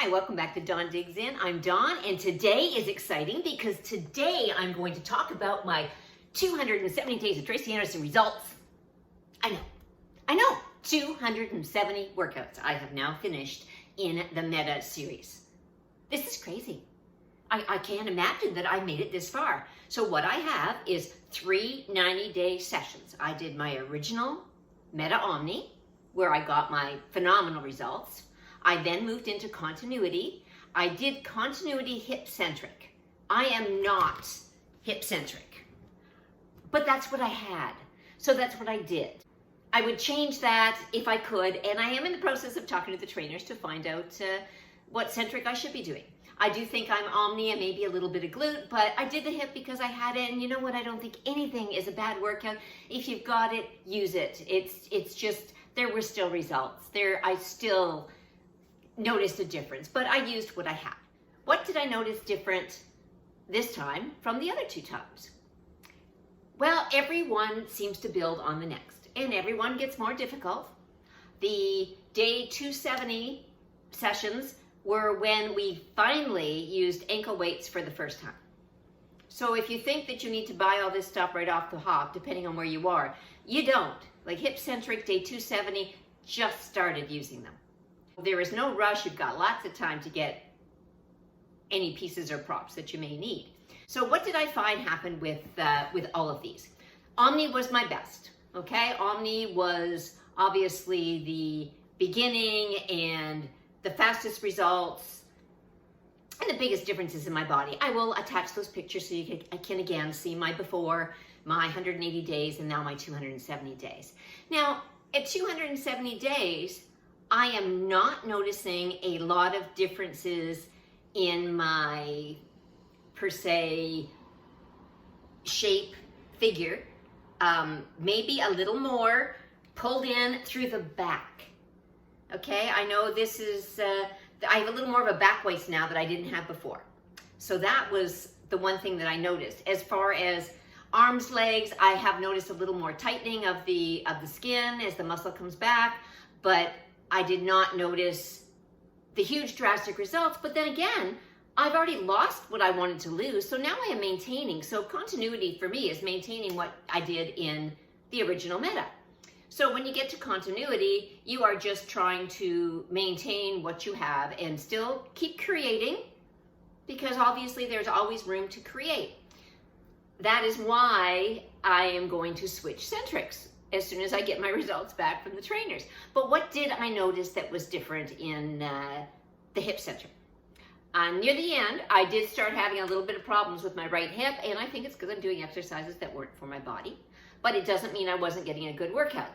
Hi, welcome back to Dawn Digs In. I'm Dawn, and today is exciting because today I'm going to talk about my 270 days of Tracy Anderson results. I know, 270 workouts I have now finished in the Meta series. This is crazy. I can't imagine that I made it this far. So what I have is 3 90-day sessions. I did my original Meta Omni, where I got my phenomenal results. I then moved into continuity. I did continuity hipcentric. I am not hipcentric, but that's what I had. So that's what I did. I would change that if I could, and I am in the process of talking to the trainers to find out what centric I should be doing. I do think I'm Omni and maybe a little bit of glute, but I did the hip because I had it, and you know what? I don't think anything is a bad workout. If you've got it, use it. It's just, there were still results. I still noticed a difference, but I used what I had. What did I notice different this time from the other two times? Well, everyone seems to build on the next, and everyone gets more difficult. The day 270 sessions were when we finally used ankle weights for the first time. So if you think that you need to buy all this stuff right off the hop, depending on where you are, you don't. Like Hipcentric day 270, just started using them. There is no rush. You've got lots of time to get any pieces or props that you may need. So what did I find happened with all of these? Omni was my best, okay? Omni was obviously the beginning and the fastest results and the biggest differences in my body. I will attach those pictures so I can again see my before, my 180 days, and now my 270 days. Now, at 270 days, I am not noticing a lot of differences in my, per se, shape, figure. Maybe a little more pulled in through the back. Okay, I know this is, I have a little more of a back waist now that I didn't have before. So that was the one thing that I noticed. As far as arms, legs, I have noticed a little more tightening of the skin as the muscle comes back, but I did not notice the huge drastic results. But then again, I've already lost what I wanted to lose, so now I am maintaining. So continuity for me is maintaining what I did in the original Meta. So when you get to continuity, you are just trying to maintain what you have and still keep creating, because obviously there's always room to create. That is why I am going to switch centrics as soon as I get my results back from the trainers. But what did I notice that was different in the hip centric? Near the end, I did start having a little bit of problems with my right hip, and I think it's because I'm doing exercises that weren't for my body, but it doesn't mean I wasn't getting a good workout.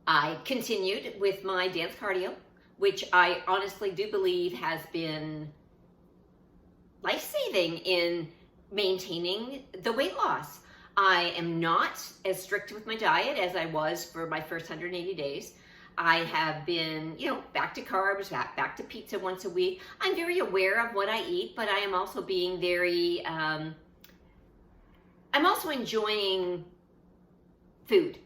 I continued with my dance cardio, which I honestly do believe has been life-saving in maintaining the weight loss. I am not as strict with my diet as I was for my first 180 days. I have been, back to carbs, back to pizza once a week. I'm very aware of what I eat, but I am also being very, I'm also enjoying food.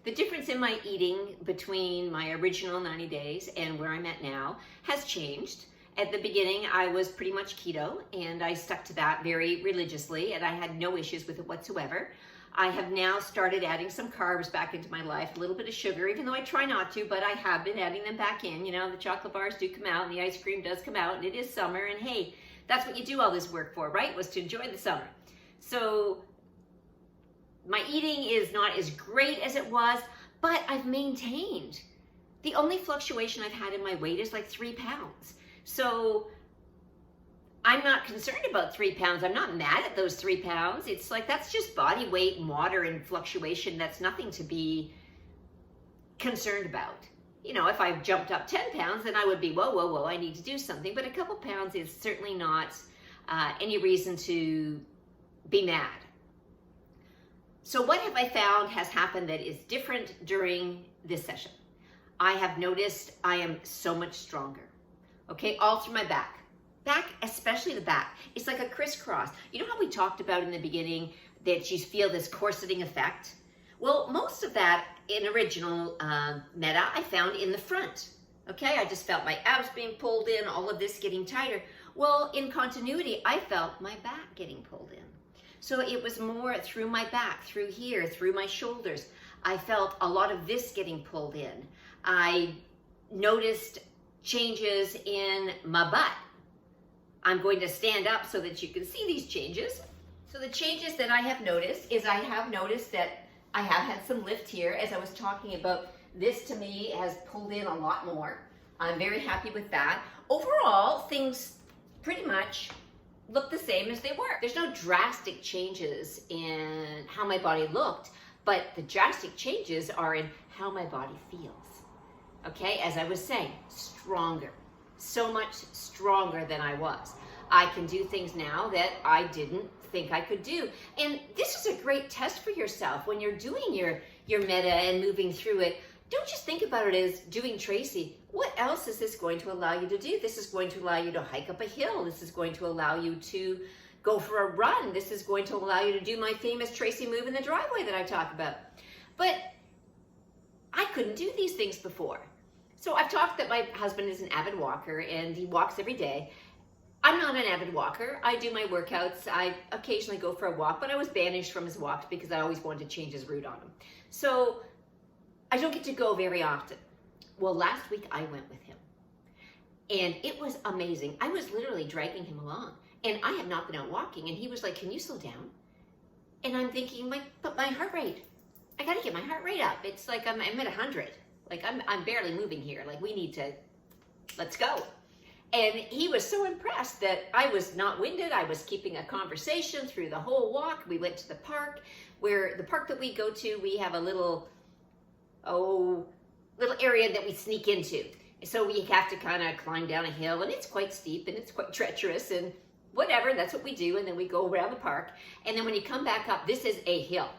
The difference in my eating between my original 90 days and where I'm at now has changed. At the beginning, I was pretty much keto, and I stuck to that very religiously, and I had no issues with it whatsoever. I have now started adding some carbs back into my life, a little bit of sugar, even though I try not to, but I have been adding them back in. The chocolate bars do come out, and the ice cream does come out, and it is summer, and hey, that's what you do all this work for, right? Was to enjoy the summer. So my eating is not as great as it was, but I've maintained. The only fluctuation I've had in my weight is like 3 pounds. So I'm not concerned about 3 pounds. I'm not mad at those 3 pounds. It's like, that's just body weight and water and fluctuation. That's nothing to be concerned about. If I jumped up 10 pounds, then I would be, whoa, I need to do something. But a couple pounds is certainly not any reason to be mad. So what have I found has happened that is different during this session? I have noticed I am so much stronger. Okay, all through my back, especially the back. It's like a crisscross. You know how we talked about in the beginning that you feel this corseting effect? Well, most of that in original Meta I found in the front. Okay, I just felt my abs being pulled in, all of this getting tighter. Well, in continuity, I felt my back getting pulled in. So it was more through my back, through here, through my shoulders. I felt a lot of this getting pulled in. I noticed changes in my butt. I'm going to stand up so that you can see these changes. So the changes that I have noticed is I have noticed that I have had some lift here. As I was talking about, this to me has pulled in a lot more. I'm very happy with that. Overall, things pretty much look the same as they were. There's no drastic changes in how my body looked, but the drastic changes are in how my body feels. Okay, as I was saying, stronger, so much stronger than I was. I can do things now that I didn't think I could do. And this is a great test for yourself when you're doing your meta and moving through it. Don't just think about it as doing Tracy. What else is this going to allow you to do? This is going to allow you to hike up a hill. This is going to allow you to go for a run. This is going to allow you to do my famous Tracy move in the driveway that I talk about. But I couldn't do these things before. So I've talked that my husband is an avid walker and he walks every day. I'm not an avid walker. I do my workouts. I occasionally go for a walk, but I was banished from his walks because I always wanted to change his route on him. So I don't get to go very often. Well, last week I went with him and it was amazing. I was literally dragging him along and I have not been out walking. And he was like, can you slow down? And I'm thinking, but my heart rate, I got to get my heart rate up. It's like I'm at 100. Like I'm barely moving here. Like we need to, let's go. And he was so impressed that I was not winded. I was keeping a conversation through the whole walk. We went to the park, where the park that we go to, we have a little area that we sneak into. So we have to kind of climb down a hill and it's quite steep and it's quite treacherous and whatever, that's what we do. And then we go around the park. And then when you come back up, this is a hill.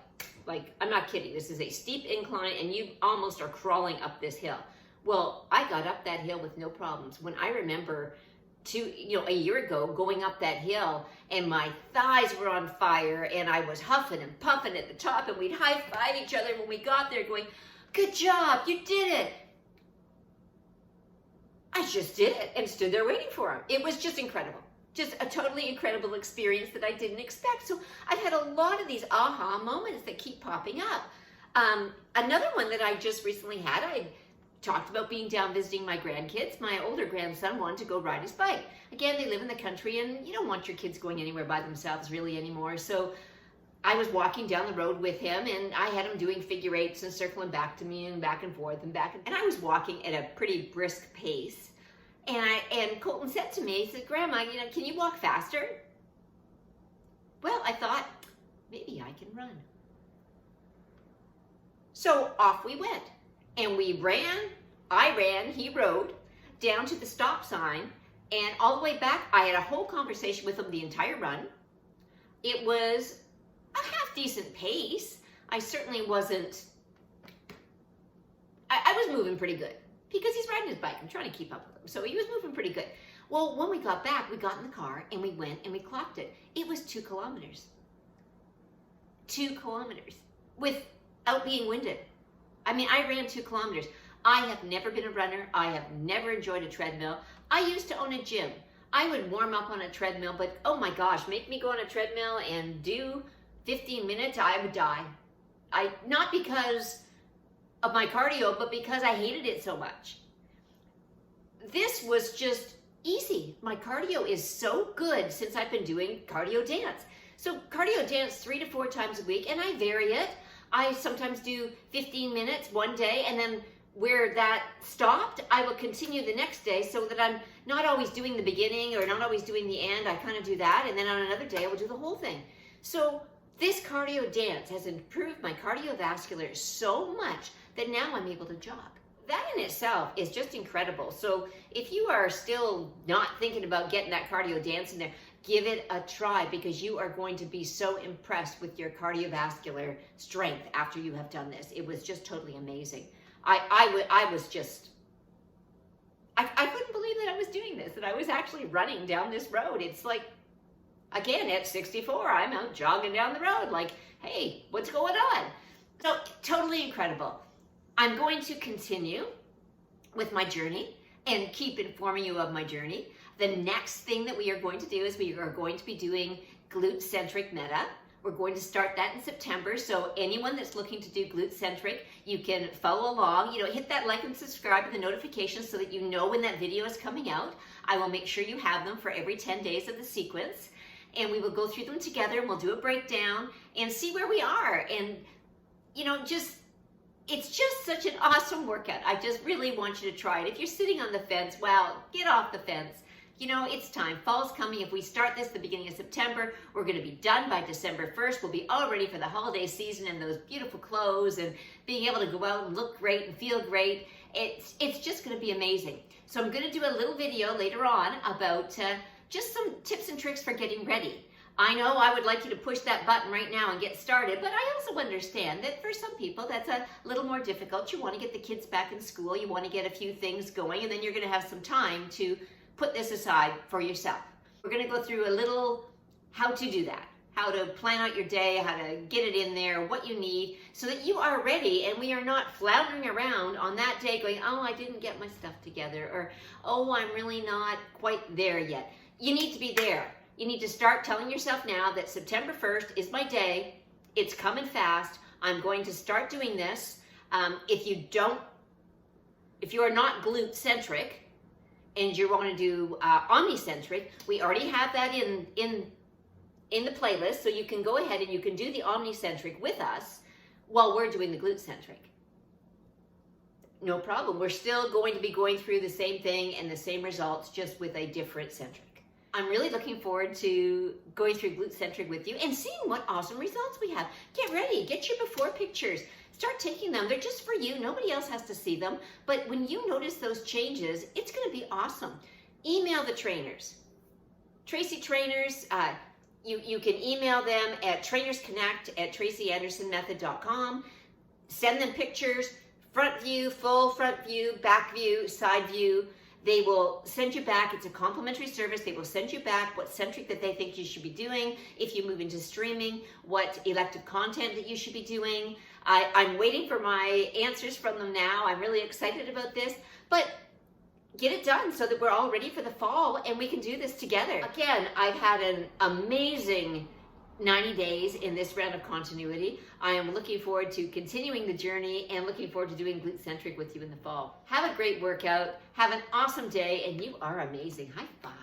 Like, I'm not kidding. This is a steep incline and you almost are crawling up this hill. Well, I got up that hill with no problems. When I remember a year ago going up that hill and my thighs were on fire and I was huffing and puffing at the top and we'd high five each other when we got there going, good job, you did it. I just did it and stood there waiting for him. It was just incredible. Just a totally incredible experience that I didn't expect. So I've had a lot of these aha moments that keep popping up. Another one that I just recently had, I talked about being down visiting my grandkids. My older grandson wanted to go ride his bike. Again, they live in the country and you don't want your kids going anywhere by themselves really anymore. So I was walking down the road with him and I had him doing figure eights and circling back to me and back and forth and back. And I was walking at a pretty brisk pace. And Colton said to me, he said, Grandma, can you walk faster? Well, I thought, maybe I can run. So off we went. And we ran, I ran, he rode, down to the stop sign. And all the way back, I had a whole conversation with him the entire run. It was a half decent pace. I certainly wasn't, I was moving pretty good. Because he's riding his bike. I'm trying to keep up with him. So he was moving pretty good. Well, when we got back, we got in the car and we went and we clocked it. It was 2 kilometers. 2 kilometers without being winded. I mean, I ran 2 kilometers. I have never been a runner. I have never enjoyed a treadmill. I used to own a gym. I would warm up on a treadmill, but oh my gosh, make me go on a treadmill and do 15 minutes, I would die. Not because of my cardio, but because I hated it so much. This was just easy. My cardio is so good since I've been doing cardio dance. So cardio dance 3 to 4 times a week, and I vary it. I sometimes do 15 minutes one day, and then where that stopped, I will continue the next day so that I'm not always doing the beginning or not always doing the end. I kind of do that, and then on another day, I will do the whole thing. So this cardio dance has improved my cardiovascular so much that now I'm able to jog. That in itself is just incredible. So if you are still not thinking about getting that cardio dance in there, give it a try because you are going to be so impressed with your cardiovascular strength after you have done this. It was just totally amazing. I couldn't believe that I was doing this, that I was actually running down this road. It's like, again, at 64, I'm out jogging down the road like, hey, what's going on? So totally incredible. I'm going to continue with my journey and keep informing you of my journey. The next thing that we are going to do is we are going to be doing glute-centric meta. We're going to start that in September, so anyone that's looking to do glute-centric, you can follow along. Hit that like and subscribe and the notifications so that you know when that video is coming out. I will make sure you have them for every 10 days of the sequence, and we will go through them together, and we'll do a breakdown and see where we are. And it's just such an awesome workout. I just really want you to try it. If you're sitting on the fence, well, get off the fence. It's time. Fall's coming. If we start this the beginning of September, we're going to be done by December 1st. We'll be all ready for the holiday season and those beautiful clothes and being able to go out and look great and feel great. It's just going to be amazing. So I'm going to do a little video later on about just some tips and tricks for getting ready. I know I would like you to push that button right now and get started, but I also understand that for some people that's a little more difficult. You want to get the kids back in school, you want to get a few things going, and then you're going to have some time to put this aside for yourself. We're going to go through a little how to do that, how to plan out your day, how to get it in there, what you need, so that you are ready and we are not floundering around on that day going, oh, I didn't get my stuff together, or oh, I'm really not quite there yet. You need to be there. You need to start telling yourself now that September 1st is my day. It's coming fast. I'm going to start doing this. If you are not glute-centric and you want to do omnicentric, we already have that in the playlist, so you can go ahead and you can do the omnicentric with us while we're doing the glute-centric. No problem. We're still going to be going through the same thing and the same results, just with a different centric. I'm really looking forward to going through glute-centric with you and seeing what awesome results we have. Get ready, get your before pictures. Start taking them. They're just for you. Nobody else has to see them. But when you notice those changes, it's going to be awesome. Email the trainers. Tracy Trainers, you can email them at trainerconnect@tracyandersonmethod.com. Send them pictures, front view, full front view, back view, side view. They will send you back. It's a complimentary service. They will send you back what centric that they think you should be doing. If you move into streaming, what elective content that you should be doing. I'm waiting for my answers from them now. I'm really excited about this, but get it done so that we're all ready for the fall and we can do this together. Again, I've had an amazing 90 days in this round of continuity. I am looking forward to continuing the journey and looking forward to doing glute-centric with you in the fall. Have a great workout. Have an awesome day, and you are amazing. High five.